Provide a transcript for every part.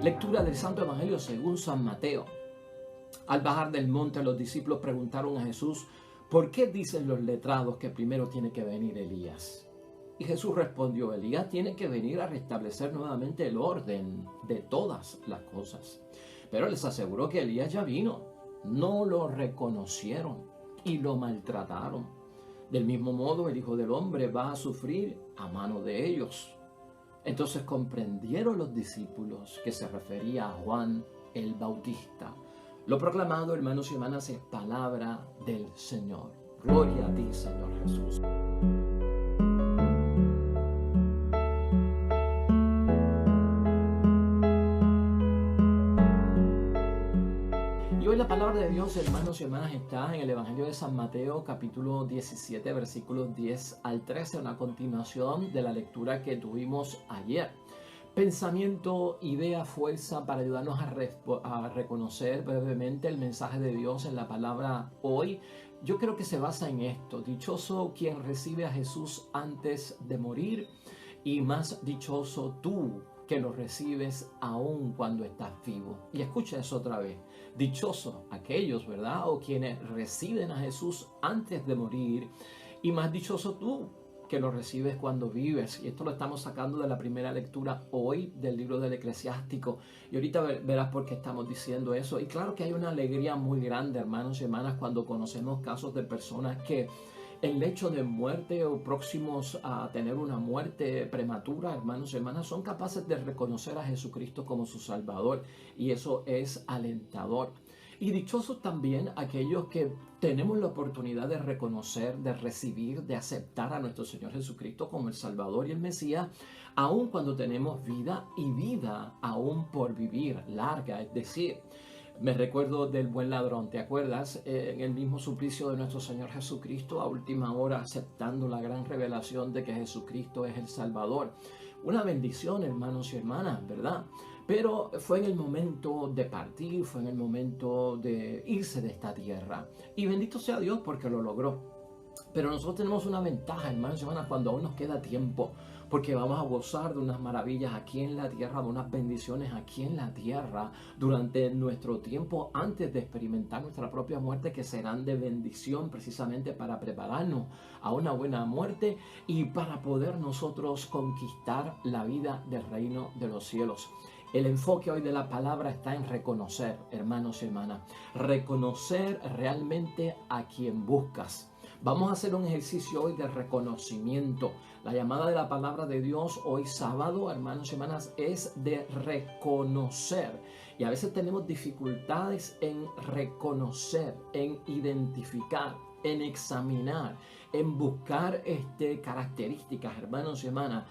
Lectura del Santo Evangelio según San Mateo. Al bajar del monte, los discípulos preguntaron a Jesús: ¿por qué dicen los letrados que primero tiene que venir Elías? Y Jesús respondió: Elías tiene que venir a restablecer nuevamente el orden de todas las cosas. Pero les aseguró que Elías ya vino. No lo reconocieron y lo maltrataron. Del mismo modo, el Hijo del Hombre va a sufrir a mano de ellos. Entonces comprendieron los discípulos que se refería a Juan el Bautista. Lo proclamado, hermanos y hermanas, es palabra del Señor. Gloria a ti, Señor Jesús. Y hoy la palabra de Dios, hermanos y hermanas, está en el Evangelio de San Mateo, capítulo 17, versículos 10 al 13, una continuación de la lectura que tuvimos ayer. Pensamiento, idea, fuerza para ayudarnos a reconocer brevemente el mensaje de Dios en la palabra hoy. Yo creo que se basa en esto: dichoso quien recibe a Jesús antes de morir, y más dichoso tú que lo recibes aún cuando estás vivo. Y escucha eso otra vez: dichosos aquellos, ¿verdad?, o quienes reciben a Jesús antes de morir, y más dichoso tú que lo recibes cuando vives. Y esto lo estamos sacando de la primera lectura hoy del libro del Eclesiástico, y ahorita verás por qué estamos diciendo eso. Y claro que hay una alegría muy grande, hermanos y hermanas, cuando conocemos casos de personas que en lecho de muerte o próximos a tener una muerte prematura, hermanos y hermanas, son capaces de reconocer a Jesucristo como su Salvador, y eso es alentador. Y dichosos también aquellos que tenemos la oportunidad de reconocer, de recibir, de aceptar a nuestro Señor Jesucristo como el Salvador y el Mesías, aun cuando tenemos vida, y vida aún por vivir, larga. Es decir, me recuerdo del buen ladrón, ¿te acuerdas? En el mismo suplicio de nuestro Señor Jesucristo, a última hora aceptando la gran revelación de que Jesucristo es el Salvador. Una bendición, hermanos y hermanas, ¿verdad? Pero fue en el momento de partir, fue en el momento de irse de esta tierra. Y bendito sea Dios porque lo logró. Pero nosotros tenemos una ventaja, hermanos y hermanas, cuando aún nos queda tiempo, porque vamos a gozar de unas maravillas aquí en la tierra, de unas bendiciones aquí en la tierra durante nuestro tiempo antes de experimentar nuestra propia muerte, que serán de bendición precisamente para prepararnos a una buena muerte y para poder nosotros conquistar la vida del reino de los cielos. El enfoque hoy de la palabra está en reconocer, hermanos y hermanas, reconocer realmente a quien buscas. Vamos a hacer un ejercicio hoy de reconocimiento. La llamada de la palabra de Dios hoy sábado, hermanos y hermanas, es de reconocer. Y a veces tenemos dificultades en reconocer, en identificar, en examinar, en buscar características, hermanos y hermanas,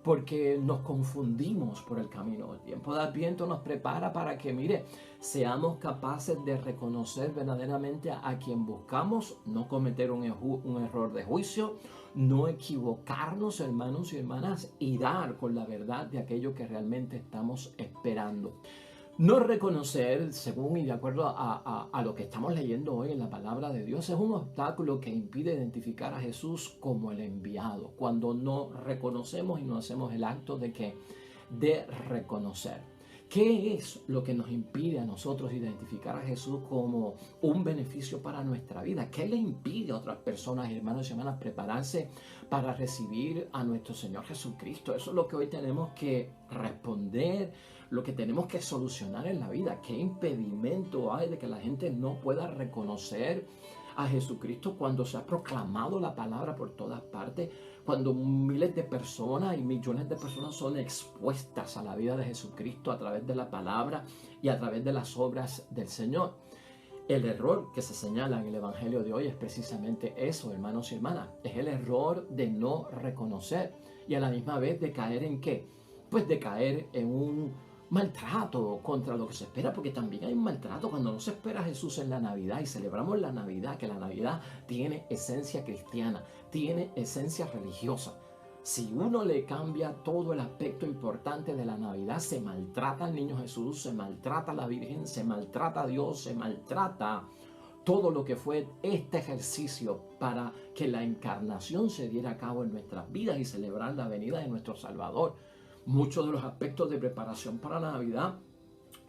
porque nos confundimos por el camino. El tiempo de Adviento nos prepara para que, mire, seamos capaces de reconocer verdaderamente a quien buscamos, no cometer un error de juicio, no equivocarnos, hermanos y hermanas, y dar con la verdad de aquello que realmente estamos esperando. No reconocer, según y de acuerdo a lo que estamos leyendo hoy en la palabra de Dios, es un obstáculo que impide identificar a Jesús como el enviado. Cuando no reconocemos y no hacemos el acto de reconocer. ¿Qué es lo que nos impide a nosotros identificar a Jesús como un beneficio para nuestra vida? ¿Qué le impide a otras personas, hermanos y hermanas, prepararse para recibir a nuestro Señor Jesucristo? Eso es lo que hoy tenemos que responder, lo que tenemos que solucionar en la vida. ¿Qué impedimento hay de que la gente no pueda reconocer a Jesucristo cuando se ha proclamado la palabra por todas partes, cuando miles de personas y millones de personas son expuestas a la vida de Jesucristo a través de la palabra y a través de las obras del Señor? El error que se señala en el Evangelio de hoy es precisamente eso, hermanos y hermanas. Es el error de no reconocer y a la misma vez de caer ¿en qué? Pues de caer en un maltrato contra lo que se espera, porque también hay un maltrato cuando no se espera a Jesús en la Navidad y celebramos la Navidad, que la Navidad tiene esencia cristiana, tiene esencia religiosa. Si uno le cambia todo el aspecto importante de la Navidad, se maltrata al niño Jesús, se maltrata a la Virgen, se maltrata a Dios, se maltrata todo lo que fue este ejercicio para que la encarnación se diera a cabo en nuestras vidas y celebrar la venida de nuestro Salvador. Muchos de los aspectos de preparación para la Navidad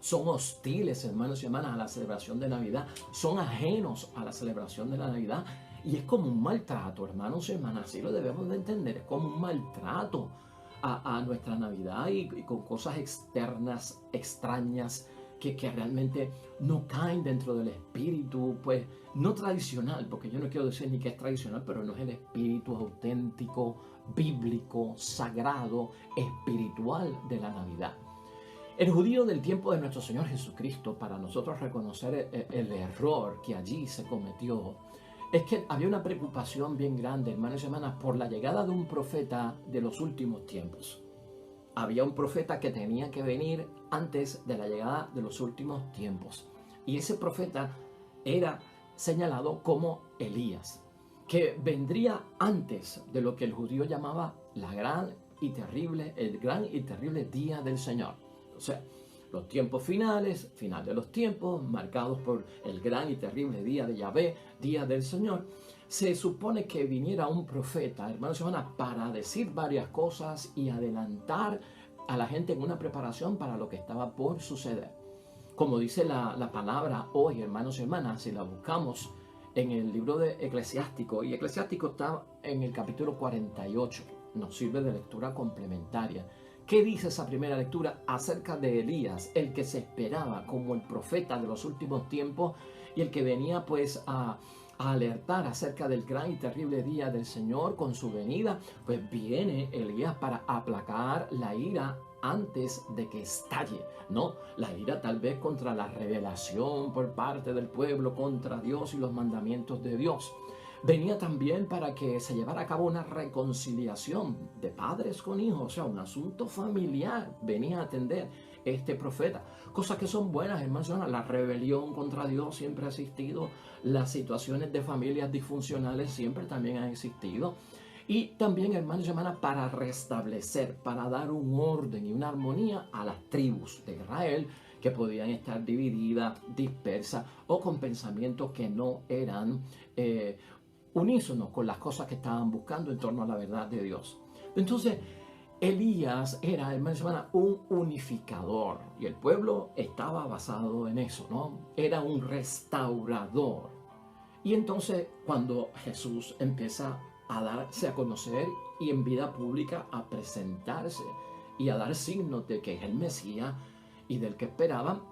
son hostiles, hermanos y hermanas, a la celebración de Navidad, son ajenos a la celebración de la Navidad, y es como un maltrato, hermanos y hermanas, así lo debemos de entender, es como un maltrato a nuestra Navidad, y con cosas externas, extrañas, que realmente no caen dentro del espíritu, pues no tradicional, porque yo no quiero decir ni que es tradicional, pero no es el espíritu auténtico, bíblico, sagrado, espiritual de la Navidad. El judío del tiempo de nuestro Señor Jesucristo, para nosotros reconocer el error que allí se cometió, es que había una preocupación bien grande, hermanos y hermanas, por la llegada de un profeta de los últimos tiempos. Había un profeta que tenía que venir antes de la llegada de los últimos tiempos. Y ese profeta era señalado como Elías, que vendría antes de lo que el judío llamaba el gran y terrible día del Señor. O sea, los tiempos finales, final de los tiempos, marcados por el gran y terrible día de Yahvé, día del Señor. Se supone que viniera un profeta, hermanos y hermanas, para decir varias cosas y adelantar a la gente en una preparación para lo que estaba por suceder. Como dice la palabra hoy, hermanos y hermanas, si la buscamos en el libro de Eclesiástico, y Eclesiástico está en el capítulo 48, nos sirve de lectura complementaria. ¿Qué dice esa primera lectura acerca de Elías, el que se esperaba como el profeta de los últimos tiempos y el que venía pues a alertar acerca del gran y terrible día del Señor con su venida? Pues viene Elías para aplacar la ira antes de que estalle, ¿no? La ira tal vez contra la revelación por parte del pueblo contra Dios y los mandamientos de Dios. Venía también para que se llevara a cabo una reconciliación de padres con hijos, o sea, un asunto familiar. Venía a atender este profeta. Cosas que son buenas, hermanos. La rebelión contra Dios siempre ha existido. Las situaciones de familias disfuncionales siempre también han existido. Y también, hermanos y hermanas, para restablecer, para dar un orden y una armonía a las tribus de Israel que podían estar divididas, dispersas o con pensamientos que no eran unísonos con las cosas que estaban buscando en torno a la verdad de Dios. Entonces, Elías era, hermanos y hermanas, un unificador, y el pueblo estaba basado en eso, ¿no? Era un restaurador. Y entonces, cuando Jesús empieza a darse a conocer y en vida pública a presentarse y a dar signos de que es el Mesías y del que esperaban,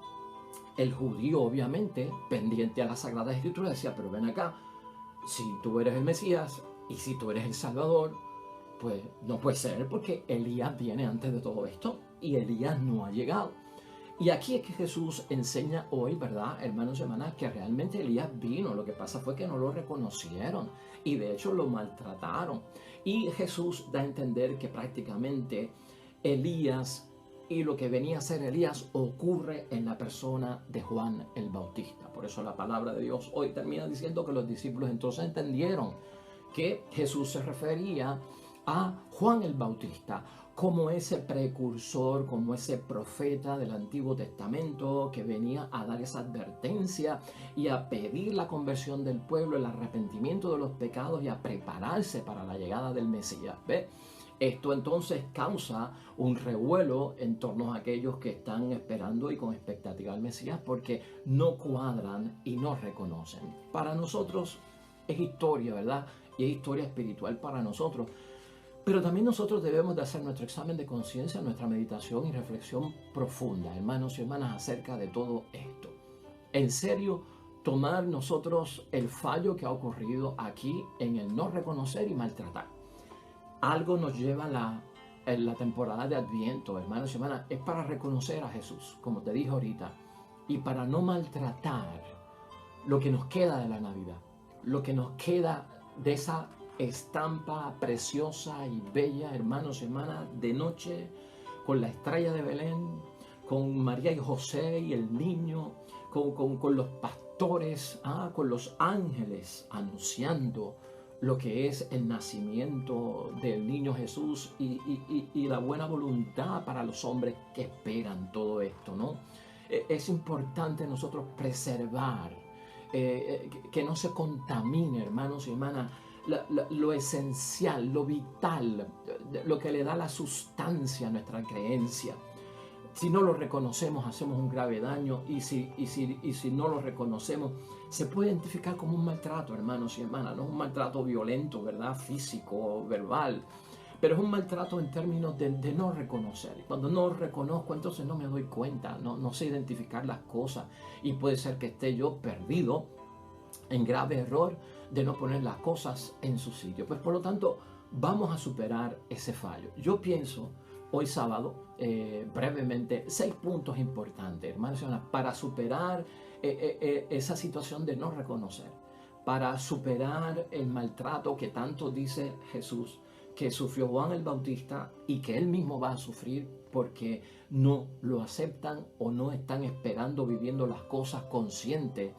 el judío, obviamente, pendiente a la Sagrada Escritura, decía: pero ven acá, si tú eres el Mesías y si tú eres el Salvador, pues no puede ser, porque Elías viene antes de todo esto y Elías no ha llegado. Y aquí es que Jesús enseña hoy, ¿verdad, hermanos y hermanas?, que realmente Elías vino. Lo que pasa fue que no lo reconocieron y de hecho lo maltrataron. Y Jesús da a entender que prácticamente Elías y lo que venía a ser Elías ocurre en la persona de Juan el Bautista. Por eso la palabra de Dios hoy termina diciendo que los discípulos entonces entendieron que Jesús se refería a Juan el Bautista como ese precursor, como ese profeta del Antiguo Testamento que venía a dar esa advertencia y a pedir la conversión del pueblo, el arrepentimiento de los pecados y a prepararse para la llegada del Mesías. ¿Ve? Esto entonces causa un revuelo en torno a aquellos que están esperando y con expectativa al Mesías, porque no cuadran y no reconocen. Para nosotros es historia, ¿verdad? Y es historia espiritual para nosotros. Pero también nosotros debemos de hacer nuestro examen de conciencia, nuestra meditación y reflexión profunda, hermanos y hermanas, acerca de todo esto. En serio, tomar nosotros el fallo que ha ocurrido aquí en el no reconocer y maltratar. Algo nos lleva en la temporada de Adviento, hermanos y hermanas, es para reconocer a Jesús, como te dije ahorita, y para no maltratar lo que nos queda de la Navidad, lo que nos queda de esa estampa preciosa y bella, hermanos y hermanas, de noche, con la estrella de Belén, con María y José y el niño, con los pastores, con los ángeles anunciando lo que es el nacimiento del niño Jesús y la buena voluntad para los hombres que esperan todo esto, ¿no? Es importante nosotros preservar, que no se contamine, hermanos y hermanas, lo esencial, lo vital, lo que le da la sustancia a nuestra creencia. Si no lo reconocemos, hacemos un grave daño, y si no lo reconocemos, se puede identificar como un maltrato, hermanos y hermanas. No es un maltrato violento, ¿verdad? Físico, verbal, pero es un maltrato en términos de no reconocer. Cuando no reconozco, entonces no me doy cuenta, no sé identificar las cosas, y puede ser que esté yo perdido en grave error de no poner las cosas en su sitio. Pues por lo tanto, vamos a superar ese fallo. Yo pienso hoy sábado, brevemente, 6 puntos importantes, hermanos y hermanas, para superar esa situación de no reconocer, para superar el maltrato que tanto dice Jesús que sufrió Juan el Bautista y que él mismo va a sufrir porque no lo aceptan o no están esperando, viviendo las cosas conscientes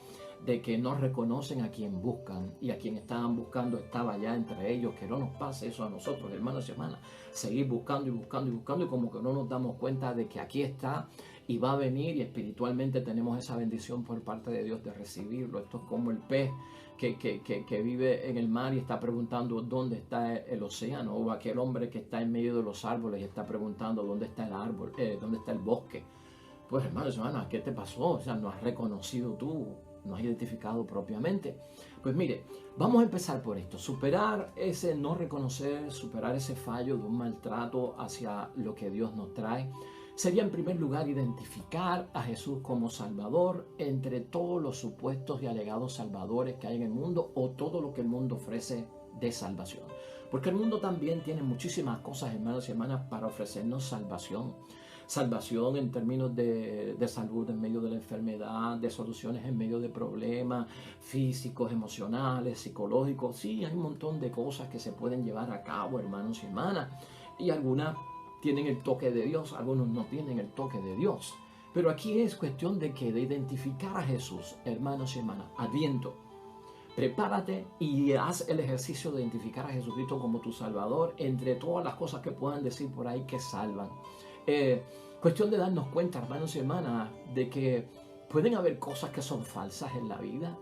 de que no reconocen a quien buscan, y a quien estaban buscando estaba ya entre ellos. Que no nos pase eso a nosotros, hermanos y hermanas, seguir buscando y buscando y buscando, y como que no nos damos cuenta de que aquí está y va a venir, y espiritualmente tenemos esa bendición por parte de Dios de recibirlo. Esto es como el pez que vive en el mar y está preguntando dónde está el océano, o aquel hombre que está en medio de los árboles y está preguntando dónde está el árbol, dónde está el bosque. Pues hermanos y hermanas, ¿qué te pasó? O sea, no has reconocido tú, no has identificado propiamente. Pues mire, vamos a empezar por esto: superar ese no reconocer, superar ese fallo de un maltrato hacia lo que Dios nos trae. Sería en primer lugar identificar a Jesús como Salvador entre todos los supuestos y alegados salvadores que hay en el mundo, o todo lo que el mundo ofrece de salvación. Porque el mundo también tiene muchísimas cosas, hermanos y hermanas, para ofrecernos salvación. Salvación en términos de salud en medio de la enfermedad, de soluciones en medio de problemas físicos, emocionales, psicológicos. Sí, hay un montón de cosas que se pueden llevar a cabo, hermanos y hermanas, y algunas tienen el toque de Dios, algunos no tienen el toque de Dios. Pero aquí es cuestión de identificar a Jesús, hermanos y hermanas. Adviento, prepárate y haz el ejercicio de identificar a Jesucristo como tu Salvador entre todas las cosas que puedan decir por ahí que salvan. Cuestión de darnos cuenta, hermanos y hermanas, de que pueden haber cosas que son falsas en la vida,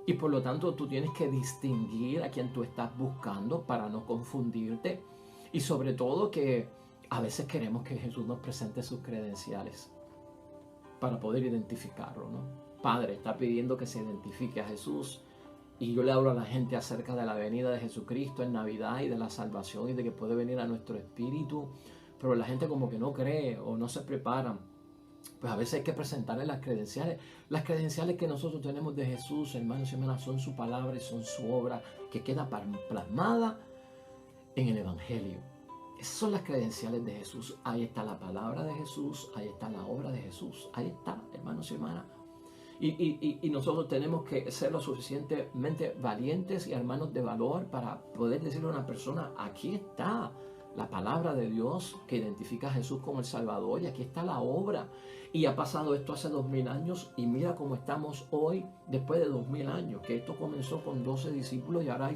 y por lo tanto tú tienes que distinguir a quien tú estás buscando para no confundirte. Y sobre todo que a veces queremos que Jesús nos presente sus credenciales para poder identificarlo, ¿no? Padre está pidiendo que se identifique a Jesús, y yo le hablo a la gente acerca de la venida de Jesucristo en Navidad y de la salvación y de que puede venir a nuestro espíritu, pero la gente como que no cree o no se prepara. Pues a veces hay que presentarle las credenciales. Las credenciales que nosotros tenemos de Jesús, hermanos y hermanas, son su palabra y son su obra que queda plasmada en el Evangelio. Esas son las credenciales de Jesús. Ahí está la palabra de Jesús, ahí está la obra de Jesús, ahí está, hermanos y hermanas. Y nosotros tenemos que ser lo suficientemente valientes y hermanos de valor para poder decirle a una persona: aquí está la palabra de Dios que identifica a Jesús como el Salvador, y aquí está la obra. Y ha pasado esto hace 2000 años, y mira cómo estamos hoy después de 2000 años, que esto comenzó con 12 discípulos y ahora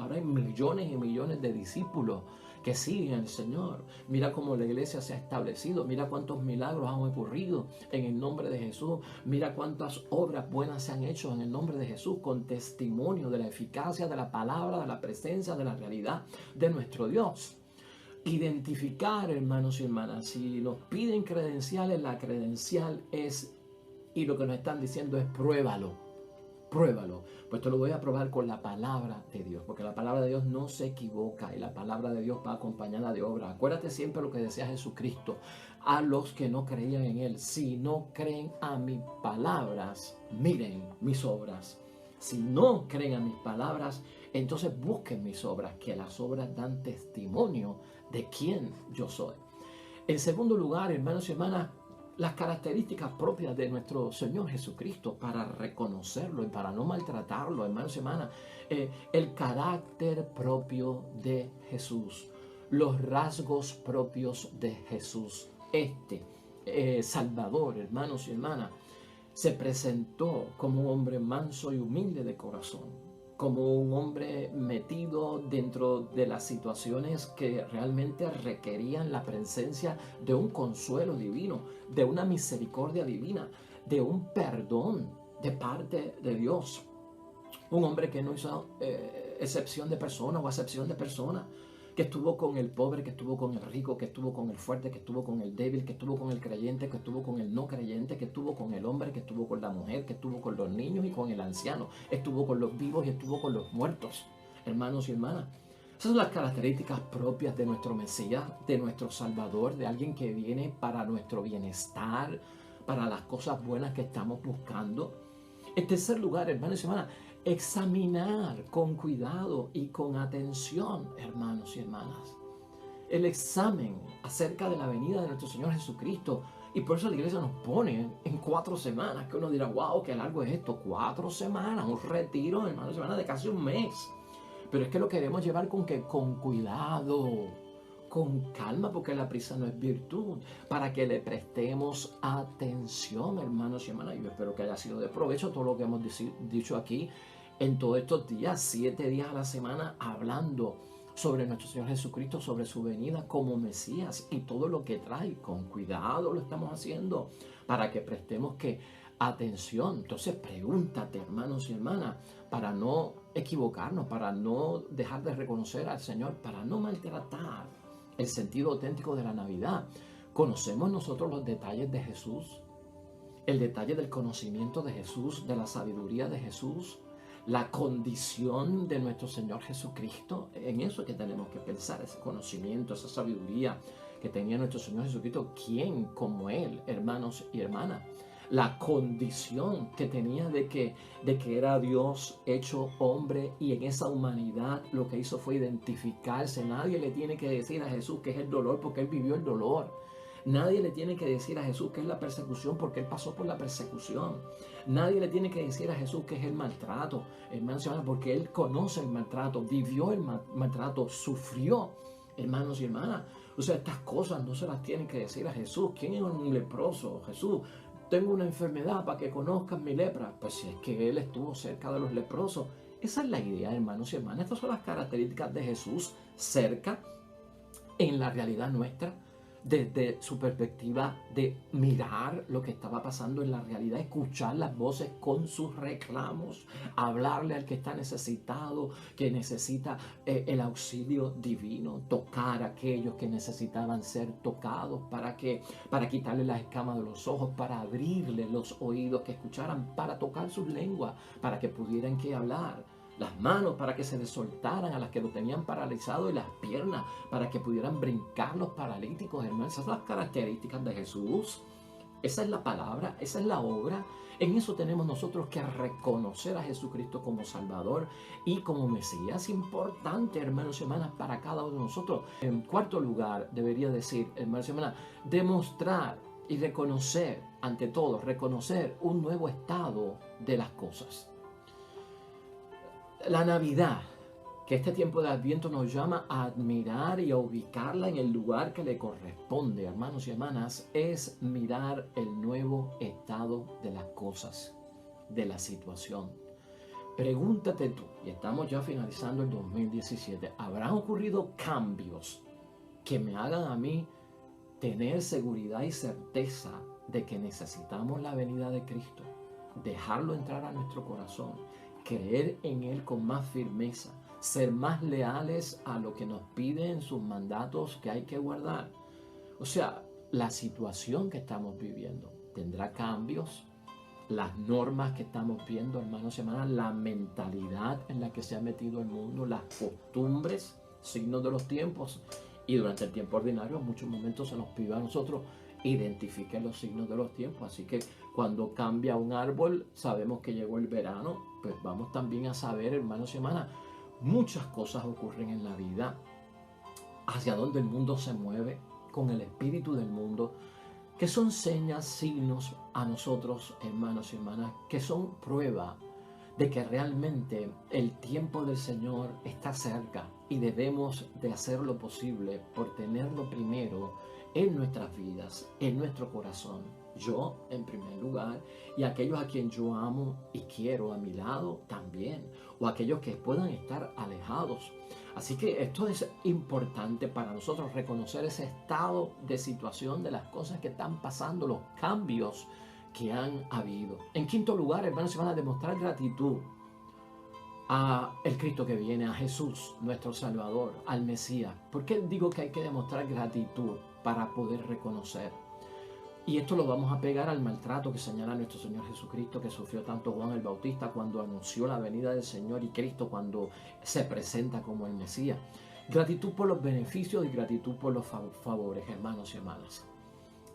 hay millones y millones de discípulos que siguen al Señor. Mira cómo la iglesia se ha establecido, mira cuántos milagros han ocurrido en el nombre de Jesús, mira cuántas obras buenas se han hecho en el nombre de Jesús, con testimonio de la eficacia de la palabra, de la presencia, de la realidad de nuestro Dios. Identificar, hermanos y hermanas, si nos piden credenciales, la credencial es, y lo que nos están diciendo es: pruébalo. Pues te lo voy a probar con la palabra de Dios, porque la palabra de Dios no se equivoca, y la palabra de Dios va acompañada de obra. Acuérdate siempre lo que decía Jesucristo a los que no creían en Él: si no creen a mis palabras, miren mis obras. Si no creen a mis palabras, entonces busquen mis obras, que las obras dan testimonio de quién yo soy. En segundo lugar, hermanos y hermanas, las características propias de nuestro Señor Jesucristo para reconocerlo y para no maltratarlo, hermanos y hermanas. El carácter propio de Jesús, los rasgos propios de Jesús. Salvador, hermanos y hermanas, se presentó como un hombre manso y humilde de corazón, como un hombre metido dentro de las situaciones que realmente requerían la presencia de un consuelo divino, de una misericordia divina, de un perdón de parte de Dios. Un hombre que no hizo excepción de persona o acepción de persona, que estuvo con el pobre, que estuvo con el rico, que estuvo con el fuerte, que estuvo con el débil, que estuvo con el creyente, que estuvo con el no creyente, que estuvo con el hombre, que estuvo con la mujer, que estuvo con los niños y con el anciano, estuvo con los vivos y estuvo con los muertos, hermanos y hermanas. Esas son las características propias de nuestro Mesías, de nuestro Salvador, de alguien que viene para nuestro bienestar, para las cosas buenas que estamos buscando. En tercer lugar, hermanos y hermanas, examinar con cuidado y con atención, hermanos y hermanas, el examen acerca de la venida de nuestro Señor Jesucristo. Y por eso la iglesia nos pone en 4 semanas, que uno dirá, wow, qué largo es esto, 4 semanas, un retiro, hermanos y hermanas, de casi un mes. Pero es que lo queremos llevar con cuidado, con calma, porque la prisa no es virtud, para que le prestemos atención, hermanos y hermanas. Yo espero que haya sido de provecho todo lo que hemos dicho aquí en todos estos días, 7 días a la semana, hablando sobre nuestro Señor Jesucristo, sobre su venida como Mesías y todo lo que trae. Con cuidado lo estamos haciendo para que prestemos atención. Entonces pregúntate, hermanos y hermanas, para no equivocarnos, para no dejar de reconocer al Señor, para no maltratar el sentido auténtico de la Navidad. ¿Conocemos nosotros los detalles de Jesús? El detalle del conocimiento de Jesús, de la sabiduría de Jesús, la condición de nuestro Señor Jesucristo. En eso es que tenemos que pensar, ese conocimiento, esa sabiduría que tenía nuestro Señor Jesucristo. ¿Quién como Él, hermanos y hermanas? La condición que tenía de que era Dios hecho hombre, y en esa humanidad lo que hizo fue identificarse. Nadie le tiene que decir a Jesús que es el dolor, porque Él vivió el dolor. Nadie le tiene que decir a Jesús que es la persecución, porque Él pasó por la persecución. Nadie le tiene que decir a Jesús que es el maltrato, hermanos y hermanas, porque Él conoce el maltrato, vivió el maltrato, sufrió, hermanos y hermanas. O sea, estas cosas no se las tienen que decir a Jesús. ¿Quién es un leproso? Jesús, tengo una enfermedad para que conozcan mi lepra. Pues si es que Él estuvo cerca de los leprosos. Esa es la idea, hermanos y hermanas. Estas son las características de Jesús cerca en la realidad nuestra, desde su perspectiva de mirar lo que estaba pasando en la realidad, escuchar las voces con sus reclamos, hablarle al que está necesitado, que necesita el auxilio divino, tocar a aquellos que necesitaban ser tocados, para quitarle las escamas de los ojos, para abrirle los oídos, que escucharan, para tocar sus lenguas, para que pudieran hablar. Las manos para que se les soltaran a las que lo tenían paralizado, y las piernas para que pudieran brincar los paralíticos, hermanos. Esas son las características de Jesús. Esa es la palabra, esa es la obra. En eso tenemos nosotros que reconocer a Jesucristo como Salvador y como Mesías. Importante, hermanos y hermanas, para cada uno de nosotros. En cuarto lugar, debería decir, hermanos y hermanas, demostrar y reconocer, ante todo, reconocer un nuevo estado de las cosas. La Navidad, que este tiempo de Adviento nos llama a admirar y a ubicarla en el lugar que le corresponde, hermanos y hermanas, es mirar el nuevo estado de las cosas, de la situación. Pregúntate tú, y estamos ya finalizando el 2017, ¿habrán ocurrido cambios que me hagan a mí tener seguridad y certeza de que necesitamos la venida de Cristo, dejarlo entrar a nuestro corazón, creer en Él con más firmeza, ser más leales a lo que nos pide en sus mandatos que hay que guardar? O sea, la situación que estamos viviendo tendrá cambios, las normas que estamos viendo, hermanos y hermanas, la mentalidad en la que se ha metido el mundo, las costumbres, signos de los tiempos. Y durante el tiempo ordinario, en muchos momentos se nos pide a nosotros identificar los signos de los tiempos. Así que cuando cambia un árbol, sabemos que llegó el verano. Pues vamos también a saber, hermanos y hermanas, muchas cosas ocurren en la vida, hacia donde el mundo se mueve, con el espíritu del mundo, que son señas, signos a nosotros, hermanos y hermanas, que son prueba de que realmente el tiempo del Señor está cerca, y debemos de hacer lo posible por tenerlo primero en nuestras vidas, en nuestro corazón. Yo en primer lugar, y aquellos a quien yo amo y quiero a mi lado también, o aquellos que puedan estar alejados. Así que esto es importante para nosotros, reconocer ese estado de situación de las cosas que están pasando, los cambios que han habido. En quinto lugar, hermanos y hermanas, demostrar gratitud a el Cristo que viene, a Jesús, nuestro Salvador, al Mesías. ¿Por qué digo que hay que demostrar gratitud para poder reconocer? Y esto lo vamos a pegar al maltrato que señala nuestro Señor Jesucristo, que sufrió tanto Juan el Bautista cuando anunció la venida del Señor, y Cristo cuando se presenta como el Mesías. Gratitud por los beneficios y gratitud por los favores, hermanos y hermanas.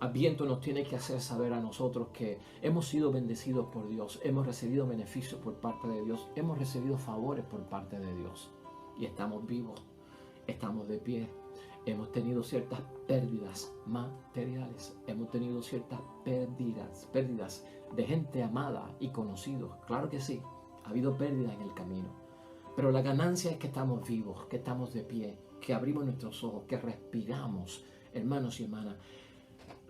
Adviento nos tiene que hacer saber a nosotros que hemos sido bendecidos por Dios, hemos recibido beneficios por parte de Dios, hemos recibido favores por parte de Dios. Y estamos vivos, estamos de pie. Hemos tenido ciertas pérdidas materiales, hemos tenido ciertas pérdidas de gente amada y conocidos. Claro que sí, ha habido pérdidas en el camino. Pero la ganancia es que estamos vivos, que estamos de pie, que abrimos nuestros ojos, que respiramos, hermanos y hermanas.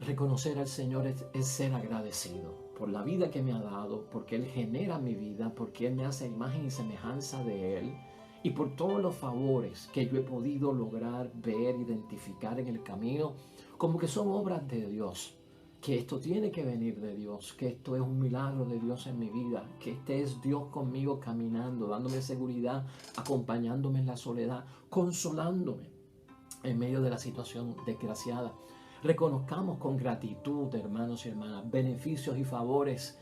Reconocer al Señor es ser agradecido por la vida que me ha dado, porque Él genera mi vida, porque Él me hace imagen y semejanza de Él, y por todos los favores que yo he podido lograr ver, identificar en el camino, como que son obras de Dios, que esto tiene que venir de Dios, que esto es un milagro de Dios en mi vida, que este es Dios conmigo caminando, dándome seguridad, acompañándome en la soledad, consolándome en medio de la situación desgraciada. Reconozcamos con gratitud, hermanos y hermanas, beneficios y favores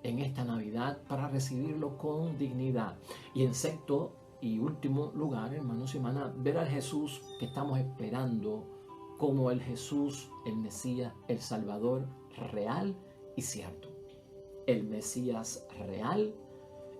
en esta Navidad para recibirlo con dignidad. Y en sexto y último lugar, hermanos y hermanas, ver al Jesús que estamos esperando como el Jesús, el Mesías, el Salvador real y cierto. El Mesías real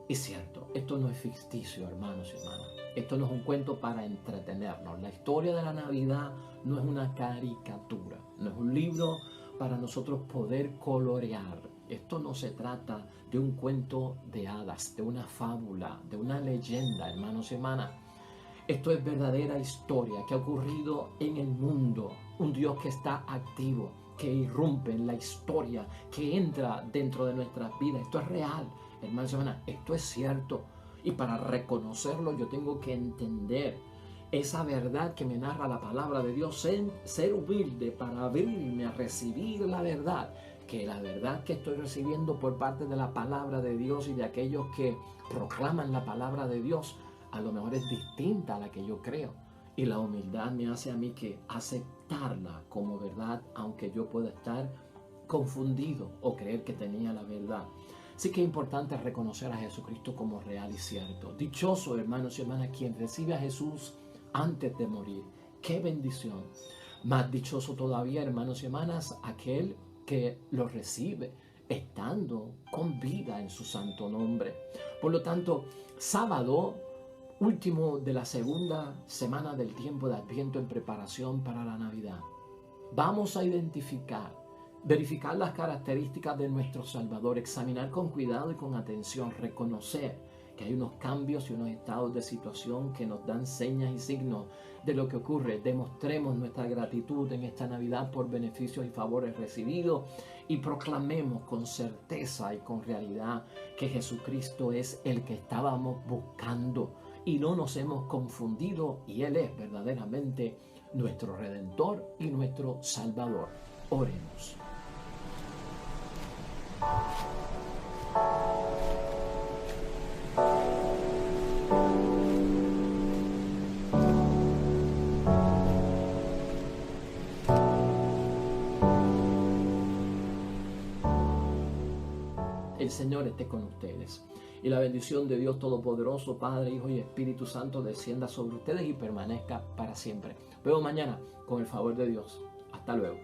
y cierto. Esto no es ficticio, hermanos y hermanas. Esto no es un cuento para entretenernos. La historia de la Navidad no es una caricatura, no es un libro para nosotros poder colorear. Esto no se trata de un cuento de hadas, de una fábula, de una leyenda, hermanos y hermanas. Esto es verdadera historia que ha ocurrido en el mundo. Un Dios que está activo, que irrumpe en la historia, que entra dentro de nuestras vidas. Esto es real, hermanos y hermanas. Esto es cierto. Y para reconocerlo yo tengo que entender esa verdad que me narra la palabra de Dios, ser humilde para abrirme a recibir la verdad, que la verdad que estoy recibiendo por parte de la palabra de Dios y de aquellos que proclaman la palabra de Dios, a lo mejor es distinta a la que yo creo. Y la humildad me hace a mí que aceptarla como verdad, aunque yo pueda estar confundido o creer que tenía la verdad. Sí que es importante reconocer a Jesucristo como real y cierto. Dichoso, hermanos y hermanas, quien recibe a Jesús antes de morir. ¡Qué bendición! Más dichoso todavía, hermanos y hermanas, aquel que lo recibe estando con vida en su santo nombre. Por lo tanto, sábado último de la segunda semana del tiempo de Adviento en preparación para la Navidad. Vamos a verificar las características de nuestro Salvador, examinar con cuidado y con atención, reconocer que hay unos cambios y unos estados de situación que nos dan señas y signos de lo que ocurre. Demostremos nuestra gratitud en esta Navidad por beneficios y favores recibidos y proclamemos con certeza y con realidad que Jesucristo es el que estábamos buscando y no nos hemos confundido, y Él es verdaderamente nuestro Redentor y nuestro Salvador. Oremos. El Señor esté con ustedes. Y la bendición de Dios Todopoderoso, Padre, Hijo y Espíritu Santo, descienda sobre ustedes y permanezca para siempre. Nos vemos mañana con el favor de Dios. Hasta luego.